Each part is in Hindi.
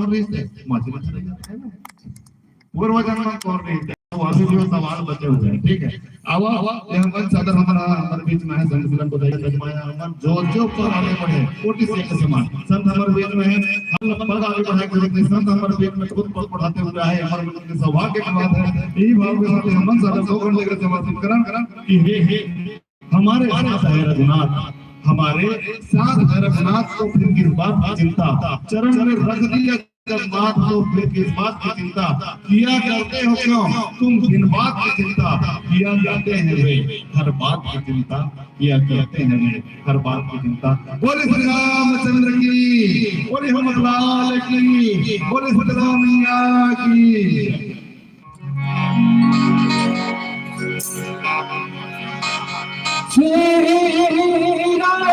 कौन रीते माची में चले जाते हैं पूर्व जन्म कौन रीते अभी भी सवाल बचे हुए हैं। ठीक है, आवा यह मन सादर हमारे बीच में है संत मिलन को दया जमाया मन जो पर आगे बढ़े कोटि से के समान संत हमारे बीच में है। हम पद आगे बढ़ाए के लिए संत हमारे बीच में खुद पद बढ़ाते हुए आए हमारे मन के सौभाग्य की बात है। यही भाव के साथ हम मन सादर 2 घंटे के समाप्त करण कि हे हमारे साथ है रघुनाथ, हमारे साथ है रघुनाथ को फिर किस बात की चिंता, चरण में रख दिया जब बात तो फिर किस बात की चिंता, किया करते हो क्यों तुम जिन बात की चिंता, किया करते हैं वे हर बात की चिंता, किया करते हैं वे हर बात की चिंता। बोले श्री रामचंद्र की, बोले हनुमत लाल की, बोले सतराम मैया की। श्री राम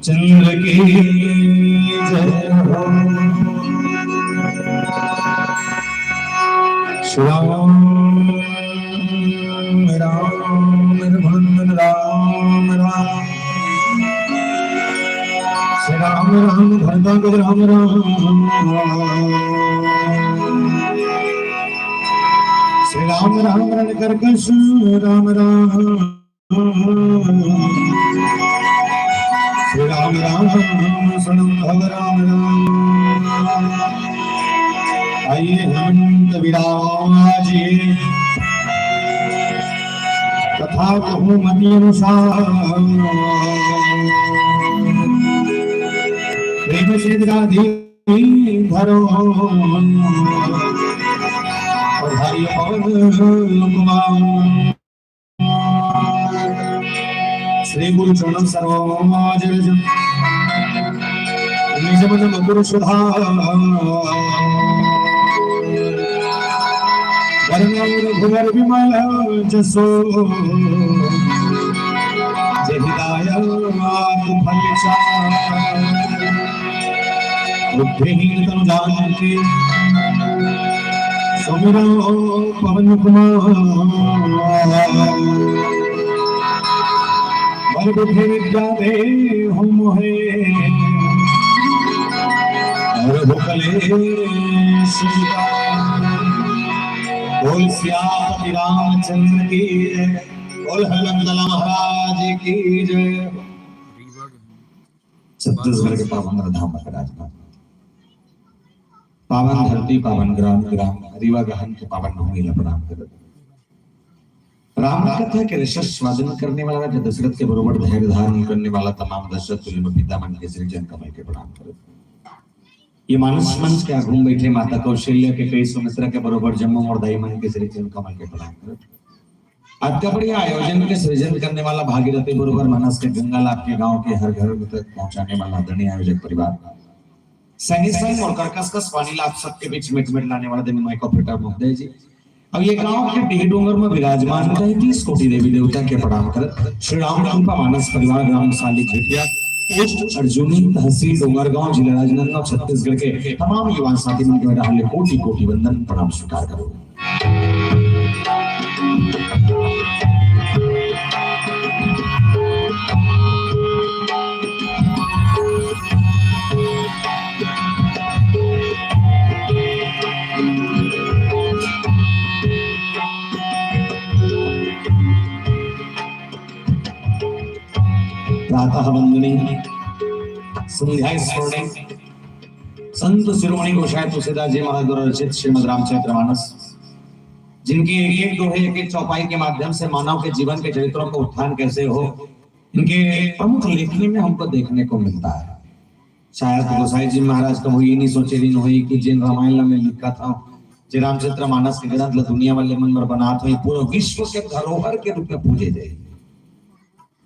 चंद्र की जय हो। श्याम राम रघुनंदन राम राम, श्री राम राम भरत राम राम, श्री राम राम रणकर्कश राम राम। भव राम राम। आइए हेमंत विराजिए तथा बहुमति अनुसार प्रेम से गाधी धरो और हरि श्री गुरु चरणम सर्वमाज निज मन मधुर सुधा रघुवर विमल जसो बुद्धिहीन तनु जानकी सुमिरो पवन कुमार बल बुद्धि विद्या दे हम मोहे और भुखले सीता बोल सियापति रामचंद्र की जय, बोल हनुमंतला महाराज की जय। छत्तीसगढ़ के पावन धाम का राजधानी, पावन धरती, पावन ग्राम ग्राम रीवा गहन के पावन भूमि ला प्रणाम करत। राम कथा के रसस्वादन करने वाला राजा दशरथ के बरोबर धैर्य धारण करने वाला तमाम दशरथ तुल्य पिता मन के श्री जन कमल के प्रणाम करत। ये मानस मंच के घूम बैठे माता कौशल्या के कई सुमित्रा के बरोबर जम्मू और दाई मन के श्री जन कमल के प्रणाम करत। आज का बढ़िया आयोजन के सृजन करने वाला भागीरथी बरोबर मानस के गंगा लाभ के गांव के हर घर तक पहुंचाने वाला आदरणीय आयोजक परिवार, संगी संग और कर्कश वाणी लाभ सबके बीच मिट लाने वाला दिन माइक ऑपरेटर महोदय जी। अब ये गांव के डीह डोंगर में विराजमान 30 कोटि देवी देवता के प्रणाम करत श्री राम कृपा मानस परिवार ग्राम साली झेटिया पोस्ट अर्जुनी तहसील डोंगरगांव जिला राजनांदगांव छत्तीसगढ़ के तमाम युवा साथी मन के मेरा कोटि कोटि वंदन प्रणाम स्वीकार करो। प्रातः वंदनी संध्या स्मरणी संत शिरोमणि गोसाई तुलसीदास जी महाराज द्वारा रचित श्रीमद् रामचरितमानस, जिनके एक एक दोहे एक एक चौपाई के माध्यम से मानव के जीवन के चरित्रों का उत्थान कैसे हो, इनके प्रमुख लेखनी में हमको देखने को मिलता है। शायद गोसाई जी महाराज का हुई नहीं सोचे दिन हुई कि जिन रामायण में लिखा था जे रामचरितमानस के ग्रंथ दुनिया वाले मन में बना था पूरा विश्व के धरोहर के रूप में पूजे जाए।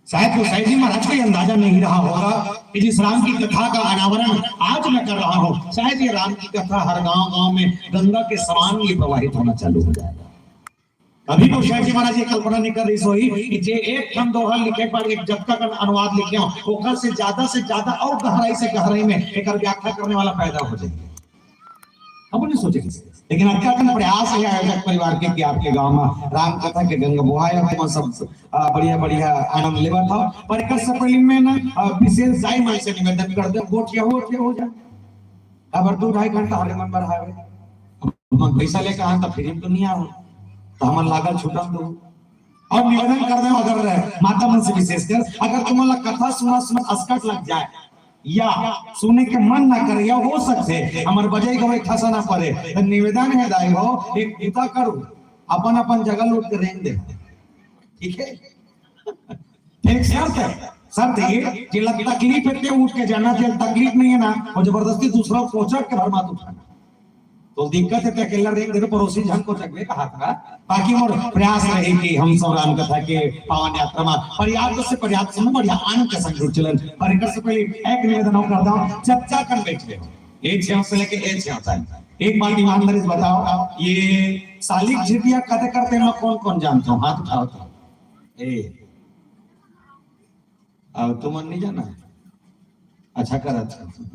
शायद गोसाई जी महाराज को अंदाजा नहीं रहा होगा कि जिस राम की कथा का अनावरण आज मैं कर रहा हूँ, शायद ये राम की कथा हर गांव गांव में गंगा के समान ये प्रवाहित होना चालू हो जाएगा। अभी गोसाई जी महाराज ये कल्पना नहीं कर रही सोई कि जे एक खंड दोहा लिखे पर एक जगत का अनुवाद लिखे हो, ओकर से ज्यादा और गहराई में एक व्याख्या करने वाला पैदा हो जाएगा। अब नहीं सोचे किसी, लेकिन अच्छा का प्रयास है आयोजक परिवार के कि आपके गांव में राम कथा के गंगा बुहाया तो सब बढ़िया आनंद लेवा था। पर एक से पहले में ना विशेष जाय मन से निवेदन कर दे गोटिया हो जाए। अब 2-2.5 घंटा हरे मन पर आवे, हम पैसा लेकर आए तो फिर तो नहीं आओ तो हम लागल छूटम दो और निवेदन कर दे। अगर माता मन से विशेषकर अगर तुम्हारा कथा सुना अस्कट लग जाए या सुने के मन ना करे या हो सकते हमारे बजाय का ठसा ना पड़े, तो निवेदन है दाई हो एक पिता करो अपन जगह लूट के रेंग दे, ठीक है। एक शर्त ये कि तकलीफ है उठ के जाना चाहिए, तकलीफ नहीं है ना और जबरदस्ती दूसरा को चढ़ के भरमा उठाना तो दिक्कत है। तो अकेला रेंग दे पड़ोसी जन को चकवे कहा था। बाकी मोर प्रयास रहे कि हम सब राम कथा के पावन यात्रा में पर्याप्त समय बढ़िया आनंद के संग जुड़ चलन। पर एक से पहले एक निवेदन करता हूं, चर्चा कर बैठे एक छेव से लेके एक छेव तक एक बात ईमानदारी से बताओ, ये सालिक झिटिया कथे करते मैं कौन जानता हूं? हाथ उठाओ तो अब तुम नहीं जाना। अच्छा कर, अच्छा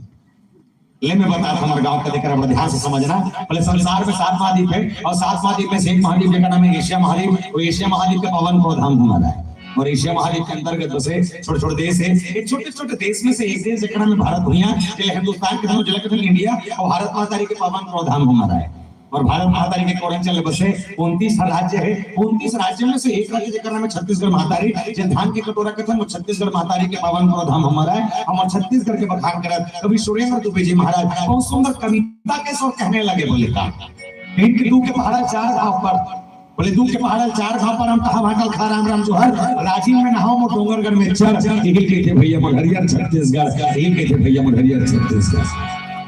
ले मैं बता रहा हमारे गांव का लेकर बड़ा ध्यान से समझना। पहले संसार में 7 महाद्वीप है और 7 महाद्वीप में से एक महाद्वीप का नाम है एशिया महाद्वीप। वो एशिया महाद्वीप का पवन को धाम हमारा है और एशिया महाद्वीप के अंतर्गत बसे छोटे देश है। एक छोटे देश में से एक देश जिसका नाम है भारत भूमिया, जिले हिंदुस्तान के नाम जिला के इंडिया और भारत माता के पवन को धाम हमारा है। और भारत महातारी के कोरंचल बसे 29 राज्य है। 29 राज्य में से एक राज्य जेकर नाम है छत्तीसगढ़ महातारी। जे धान के कटोरा कथन वो छत्तीसगढ़ महातारी के पावन धाम हमारा है। हम छत्तीसगढ़ के बखान करत कवि सुरेंद्र दुबे जी महाराज बहुत सुंदर कविता के सो कहने लगे, बोले का इनके दू के पहाड़ 4 घाव पर, बोले दू के पहाड़ 4 घाव पर हम कहा भाटल खा राम राम जोहर राजीव में नहाओ मो डोंगरगढ़ में चर यही कहते भैया मगहरियर छत्तीसगढ़, यही कहते भैया मगहरियर छत्तीसगढ़।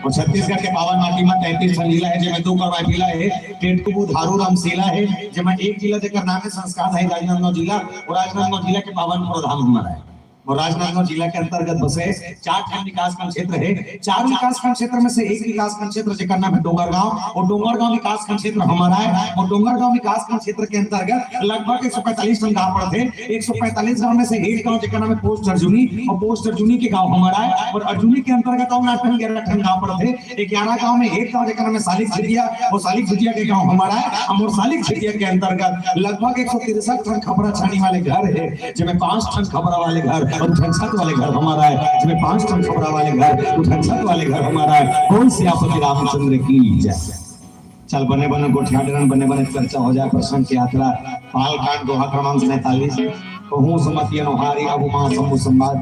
और छत्तीसगढ़ के पावन माटी में 33 ठन जिला है, जिसमें 2 करवा जिला है, टेटकू धारू रामशीला है, जिसमें एक जिला जेकर नाम है संस्कार है राजनांदगांव जिला। और राजनांदगांव जिला के पावन धाम हमारा है। और राजनांदगांव जिला के अंतर्गत बसे 4 खंड विकासखंड क्षेत्र है। 4 विकासखंड क्षेत्र में से एक विकासखंड क्षेत्र जेकर नाम है डोंगरगांव। और डोंगरगांव विकासखंड क्षेत्र हमारा है। और डोंगरगांव विकासखंड क्षेत्र के अंतर्गत लगभग 145 टन गांव पड़ते हैं। 145 गांव में से एक गांव जेकर नाम है पोस्ट अर्जुनी, और पोस्ट अर्जुनी के गांव हमारा है। और अर्जुनी के अंतर्गत 11 टन गांव पड़ते हैं। 11 गांव में एक गांव जेकर नाम है सालिक झिटिया, और सालिक झिटिया के गांव हमारा है। और सालिक झिटिया के अंतर्गत लगभग 163 टन खपरा छानी वाले घर है, जिसमें 5 टन खपरा वाले घर और छत वाले घर हमारा है, जिसमें 5 टन खपरा वाले घर, छत वाले घर हमारा है। कौन सियापति रामचंद्र की जय। चल बने बने गोठियाडरन बने बने चर्चा हो जाए। प्रश्न की यात्रा पाल कांड दोहा क्रमांक 47 कहूं समति अनुहारी अबु मां समु संवाद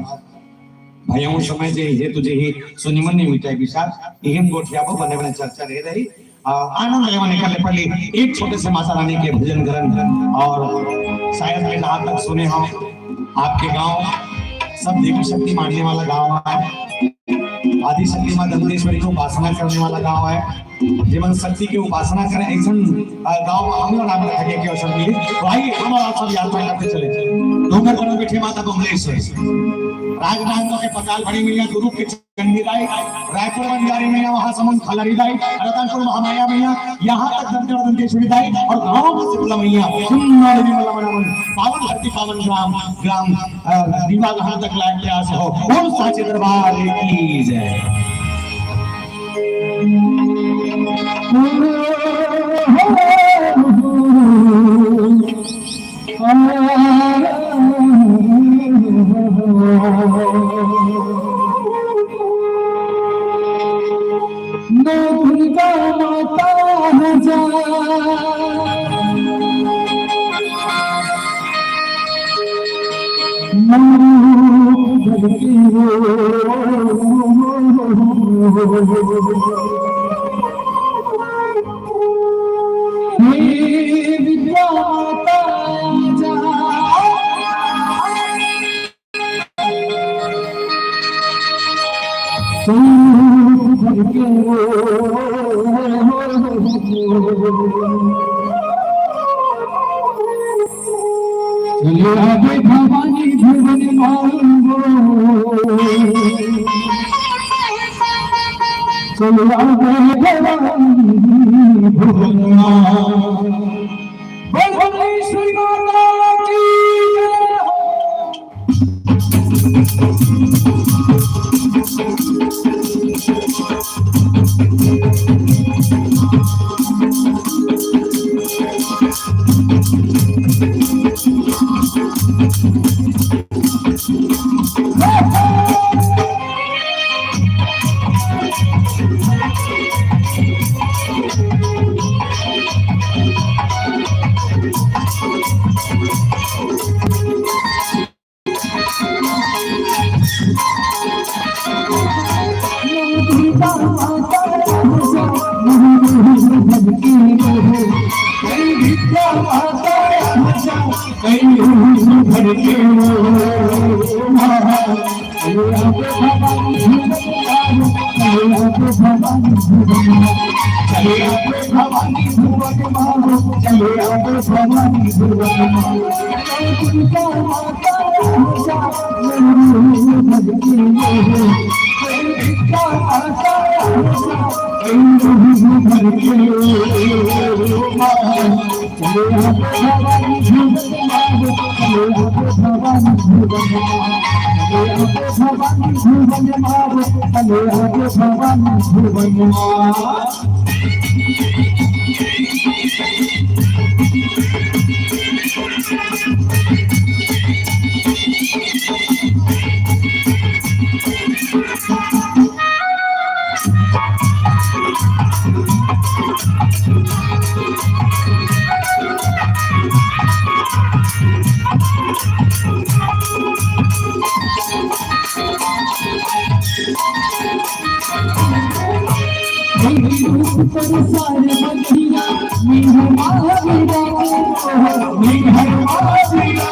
भयऊ समय जे हे तुझे ही सुनिमन नहीं मिटाई विचार एहम गोठियाबो बने बने चर्चा रह रही। आनंद लेवा निकलने पड़ी एक छोटे से माता रानी के भजन करन। और शायद मैं जहां तक सुने हम आपके गांव सब देवी शक्ति मानने वाला गांव है। आदि शक्ति मां दंतेश्वरी को उपासना करने वाला गांव है। जीवन शक्ति की उपासना करें एक गांव हमला नाम रखे के अवसर मिली। तो आइए हमारा सब यात्रा करते चले। डोंगरगढ़ बैठे माता बमलेश्वरी, राजनांदगांव के पकाल बड़ी मैया, गुरु के चंडी दाई, रायपुर बंजारी मैया, वहां समूह खलरी दाई, रतनपुर महामाया मैया, यहाँ तक दंतेश्वरी दाई और गांव में सिमला मैया सुंदर विमला मनमन पावन धरती पावन ग्राम दीवा घाट तक लायक प्रयास हो। बोल साचे दरबार की जय। भवानी भुवन मांगो चलो भवानी भुवन भुवनेश्वरी माता की पर सारे बगिया मैं हर महावीरा मैं हर महावीरा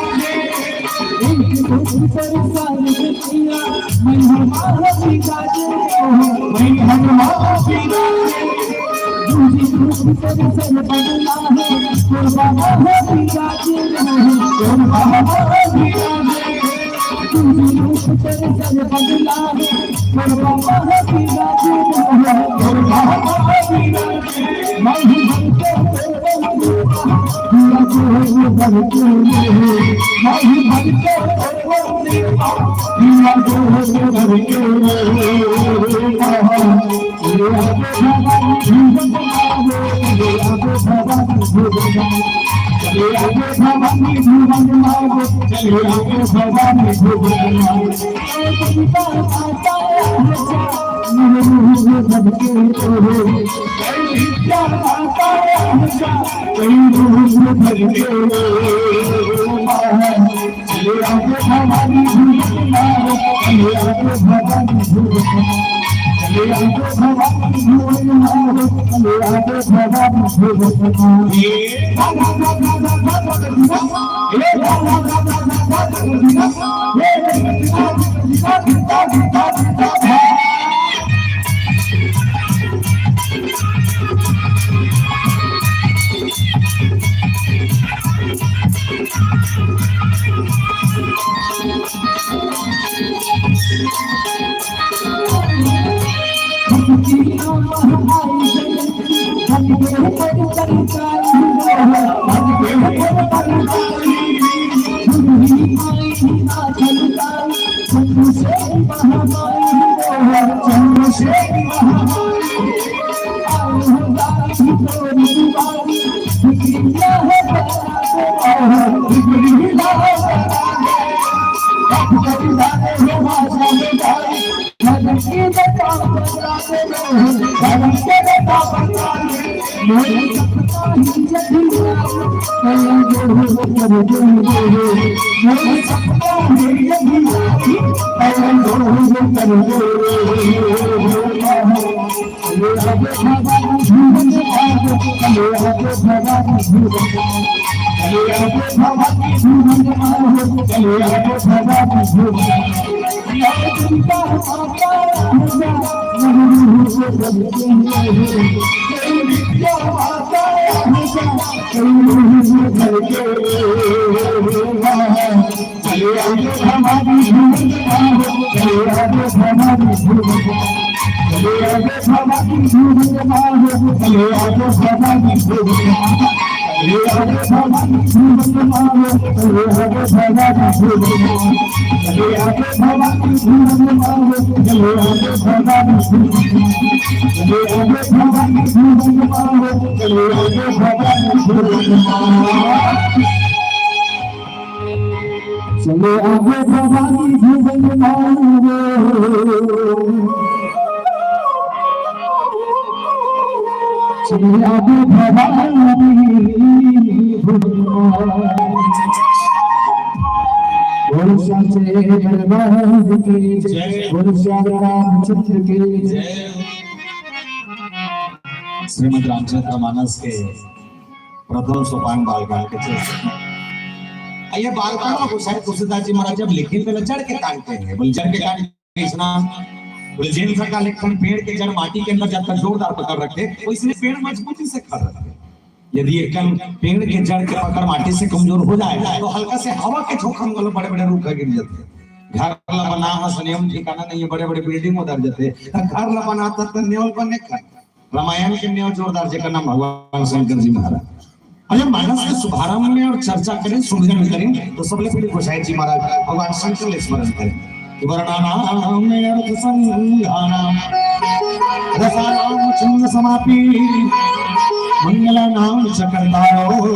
एक दोस्त पर सारे बगिया मैं हर महावीरा मैं हर महावीरा दूसरी दोस्त पर सारे बगिया है कोरबा महावीरा कोरबा महावीरा दूसरी दोस्त पर सारे बगिया है कोरबा महावीरा कोरबा महावीरा मैं हूँ चले आगे भवानी भुवन मांगो चले आगे भवानी भुवन बोल साचे दरबार की जय बोल श्याम रामचंद्र की जय। श्रीमद रामचरितमानस के प्रथम सोपान बालकांड के चर्चा। ये बालकांड में गोसाई तुलसीदास जी महाराज जब लिखित में जड़ के काटते हैं, बोले जड़ के काट कृष्णा बोले जैन सर का लेखन पेड़ के जड़ माटी के अंदर जब तक जोरदार पकड़ रखे तो इसलिए पेड़ मजबूती से खड़ रखे। यदि एक पेड़ के जड़ के पकड़ माटी से कमजोर हो जाए तो हल्का से हवा के झोंका में बड़े बड़े रूख गिर जाते हैं। घर ला बना नियम ठिकाना नहीं है, बड़े बड़े बिल्डिंग उधर जाते घर ला बनाता तो नेवल पर नहीं। रामायण के नेव जोरदार जगह नाम भगवान शंकर जी महाराज। और जब मानस के शुभारंभ में और चर्चा करें सुमिरन करें तो सबले पहले गोसाई जी महाराज भगवान शंकर के स्मरण करें। वर्णानाम में अर्थ संधानाम रसानाम छंद समापि मंगलानाम चक्रधारो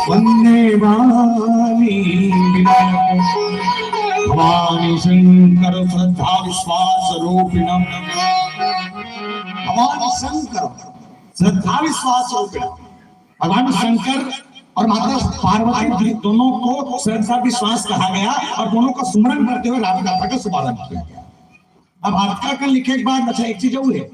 वंदे वाणी विनायक भवानी शंकर श्रद्धा विश्वास रूपिणम। भगवान शंकर श्रद्धा विश्वास रूपिणम। भगवान शंकर और माता पार्वती दोनों को श्रद्धा विश्वास कहा गया और दोनों का सुमरन करते हुए रामगाथा का शुभारंभ किया गया। अब रामगाथा का लिखे के बाद अच्छा एक चीज और है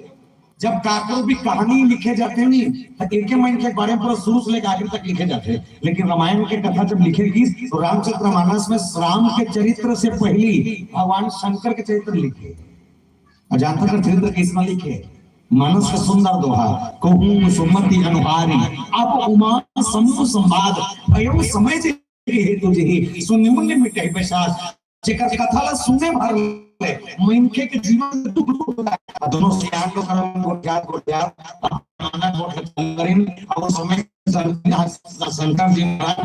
जब काको भी कहानी लिखे जाते नहीं तो एक मन के बारे में पूरा शुरू से लेकर आखिर तक लिखे जाते हैं, लेकिन रामायण की कथा जब लिखेगी तो रामचरितमानस में राम के चरित्र से पहले भगवान शंकर के चरित्र लिखे। अजानता का चरित्र किसने लिखे? मानस का सुंदर दोहा कहूं सुमति अनुहारी अब उमा समूह संवाद भयो समय जे हेतु जेहि सुन्युन मिटे बेसास जेकर कथा ला सुने भर ले मनके के जीवन में दुख होता है। दोनों सियान लोग करम गोट्यात अपना गोट करिन और समय शंकर जी महाराज